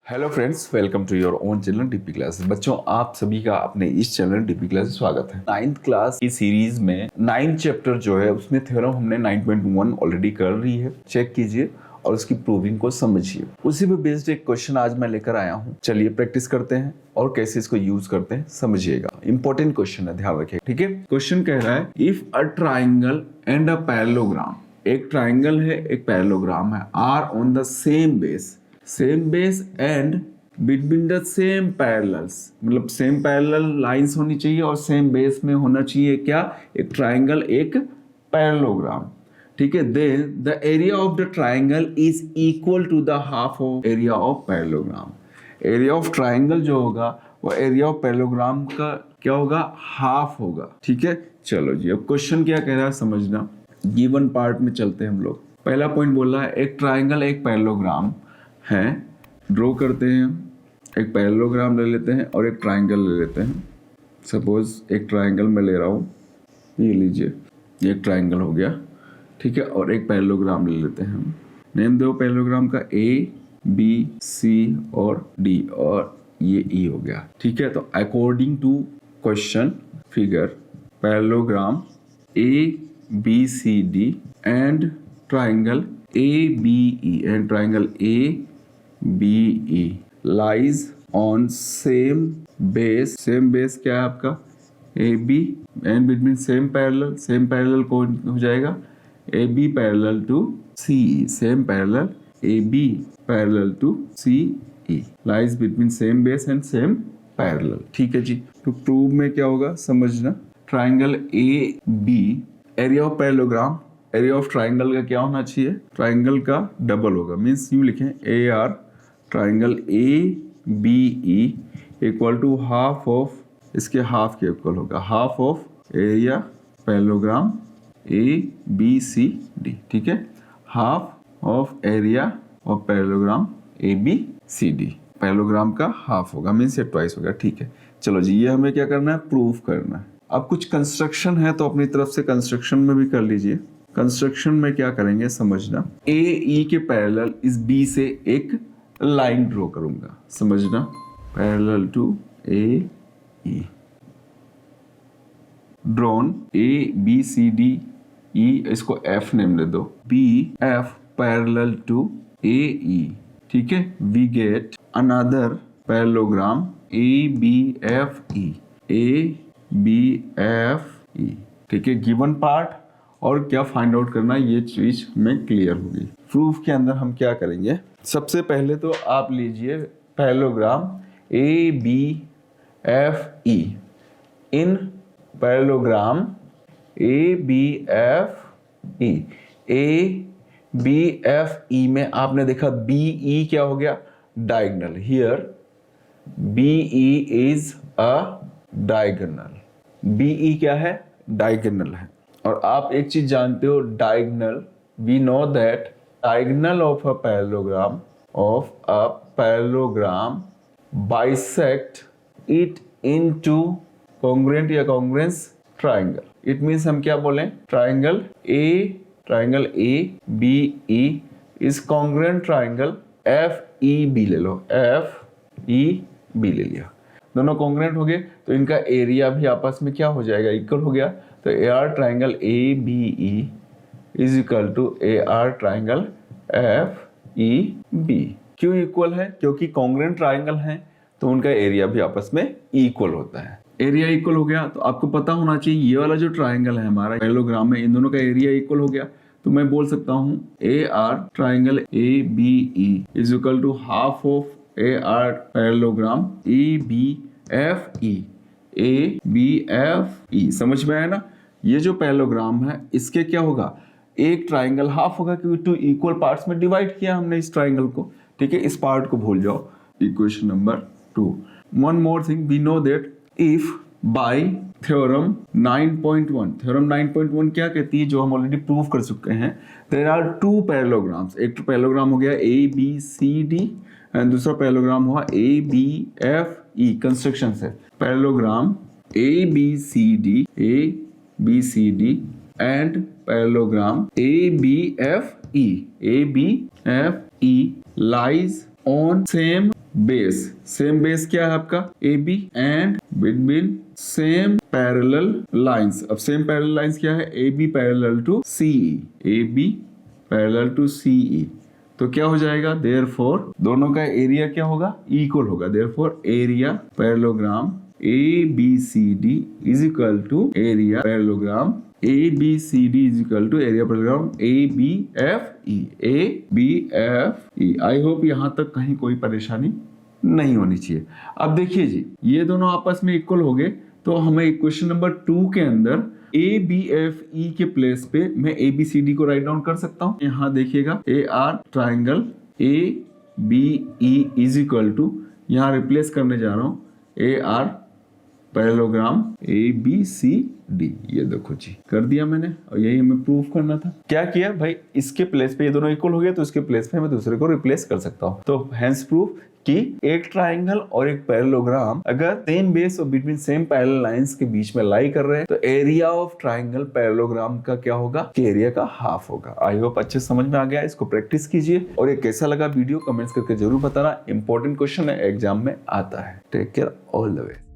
Hello friends, welcome to your own channel DP classes. बच्चों, आप सभी का अपने इस चैनल डीपी क्लासेस स्वागत है। 9th क्लास की सीरीज में 9th चैप्टर जो है उसमें थ्योरम हमने 9.1 ऑलरेडी कर ली है। चेक कीजिए और उसकी प्रूविंग को समझिए। उसी पे बेस्ड एक क्वेश्चन आज मैं लेकर आया हूँ। चलिए प्रैक्टिस करते हैं और कैसे इसको यूज करते हैं समझिएगा। इंपॉर्टेंट क्वेश्चन है, ध्यान रखिए, ठीक है। क्वेश्चन कह रहा है if a triangle and a parallelogram, एक ट्राइंगल है एक पैरेललोग्राम है, are on the same base and between the same parallels, मतलब सेम पैरेलल लाइंस होनी चाहिए और सेम बेस में होना चाहिए क्या, एक ट्राइंगल एक पैरेललोग्राम, ठीक है। Then the area of the triangle is equal to the half of area of parallelogram. Area of triangle जो होगा वो एरिया ऑफ पैरेललोग्राम का क्या होगा, हाफ होगा, ठीक है। चलो जी, अब क्वेश्चन क्या कह रहा है समझना। गिवन पार्ट में चलते हैं हम लोग। पहला पॉइंट बोल रहा है एक ट्राइंगल एक पैरेललोग्राम है, ड्रॉ करते हैं। एक पैरेललोग्राम ले लेते हैं और एक ट्राइंगल ले लेते हैं। सपोज एक ट्राइंगल मैं ले रहा हूँ, ये लीजिए, ये एक ट्राइंगल हो गया, ठीक है। और एक पैरेललोग्राम ले लेते हैं हम। नेम दो पैरेललोग्राम का, ए बी सी और डी, और ये ई हो गया, ठीक है। तो according to question figure, parallelogram A B C D and triangle A B E and triangle A B E lies on same base क्या है आपका, A B, and between same parallel कौन हो जाएगा, A B parallel to C E, same parallel A B parallel to C E, lies between same base and same parallel, ठीक है जी। तो प्रूव में क्या होगा समझना। Triangle A B, area of parallelogram, area of triangle का क्या होना चाहिए, ट्राइंगल का डबल होगा। मीन्स यूं लिखें, A R triangle A B E equal to half of, इसके हाफ के इक्वल होगा, half of area parallelogram A B C D, ठीक है। Half of area of parallelogram A B C D, parallelogram का half होगा, means ये twice होगा, ठीक है। चलो जी, ये हमें क्या करना है, प्रूफ करना है। अब कुछ कंस्ट्रक्शन है तो अपनी तरफ से कंस्ट्रक्शन में भी कर लीजिए। कंस्ट्रक्शन में क्या करेंगे समझना। ए ई के पैरेलल इस बी से एक लाइन ड्रॉ करूंगा, समझना। Parallel to A E, drawn A B C D E, इसको एफ नेम दे दो, B F parallel to A E, ठीक है। We get another parallelogram A B F E, A B F E, ठीक है। Given part और क्या find out करना, ये चीज में क्लियर होगी। प्रूफ के अंदर हम क्या करेंगे, सबसे पहले तो आप लीजिए parallelogram A B F E. In parallelogram A B F E, A B F E में आपने देखा बी ई क्या हो गया, diagonal. Here B E is a diagonal, B E क्या है, डायगोनल है। और आप एक चीज जानते हो, diagonal, we know that diagonal of a parallelogram bisect it into congruent या congruence triangle. It means हम क्या बोलें, triangle A B E is congruent triangle F E B ले लो, F E B ले लिया, दोनों congruent हो गए तो इनका एरिया भी आपस में क्या हो जाएगा, इक्वल हो गया। तो AR triangle A B E is equal to A R triangle F E B. क्यों इक्वल है, क्योंकि कॉन्ग्रुएंट ट्राइंगल है तो उनका एरिया भी आपस में इक्वल होता है। एरिया इक्वल हो गया तो आपको पता होना चाहिए ये वाला जो ट्राइंगल है हमारा पैरेललोग्राम में, इन दोनों का एरिया इक्वल हो गया। तो मैं बोल सकता हूँ A R triangle A B E is equal to half of A R parallelogram A B F E, A B F E. समझ में आया ना। ये जो पैरेललोग्राम है इसके क्या होगा, एक ट्राइंगल हाफ होगा क्योंकि टू इक्वल पार्ट्स में डिवाइड किया हमने इस ट्राइंगल को, ठीक है। इस पार्ट को भूल जाओ। Equation number 2। One more thing, we know that if by theorem 9.1, theorem 9.1 क्या कहती है, जो हम ऑलरेडी प्रूव कर चुके हैं, देयर आर टू पैरेललोग्राम्स। एक तो पैरेललोग्राम हो गया A B C D and दूसरा पैरेललोग्राम हुआ A B F E. Construction से parallelogram A B C D and parallelogram ABFE lies on same base, same base क्या है आपका A B and between same parallel lines. अब same parallel lines क्या है, A B parallel to C E, A B parallel to C E. तो क्या हो जाएगा, देयरफॉर दोनों का एरिया क्या होगा, इक्वल होगा। Therefore area parallelogram A B C D is equal to area parallelogram A B C D is equal to area parallelogram A B F E, A B F E. I hope यहां तक कहीं कोई परेशानी नहीं होनी चाहिए। अब देखिए जी, ये दोनों आपस में इक्वल हो गए, तो हमें क्वेश्चन नंबर 2 के अंदर ए बी एफ ई के प्लेस पे मैं ए बी सी डी को राइट डाउन कर सकता हूं। यहां देखिएगा A R triangle A B E is equal to, यहां रिप्लेस करने जा रहा हूं A R parallelogram A B C D. ये देखो जी, कर दिया मैंने, और यही हमें प्रूव करना था। क्या किया भाई, इसके प्लेस पे ये दोनों इक्वल हो गए, तो इसके प्लेस पे मैं दूसरे को रिप्लेस कर सकता हूं। तो हेंस प्रूफ कि एक ट्राइंगल और एक पैरेललोग्राम अगर सेम बेस और बिटवीन सेम पैरेलल लाइंस के बीच में लाई कर रहे हैं, तो एरिया ऑफ ट्राइंगल पैरेललोग्राम का क्या होगा, कि एरिया का हाफ होगा। आई होप अच्छे समझ में आ गया, इसको प्रैक्टिस कीजिए। और ये कैसा लगा वीडियो कमेंट्स करके जरूर बताना। इंपॉर्टेंट क्वेश्चन है, एग्जाम में आता है। Take care, all the way.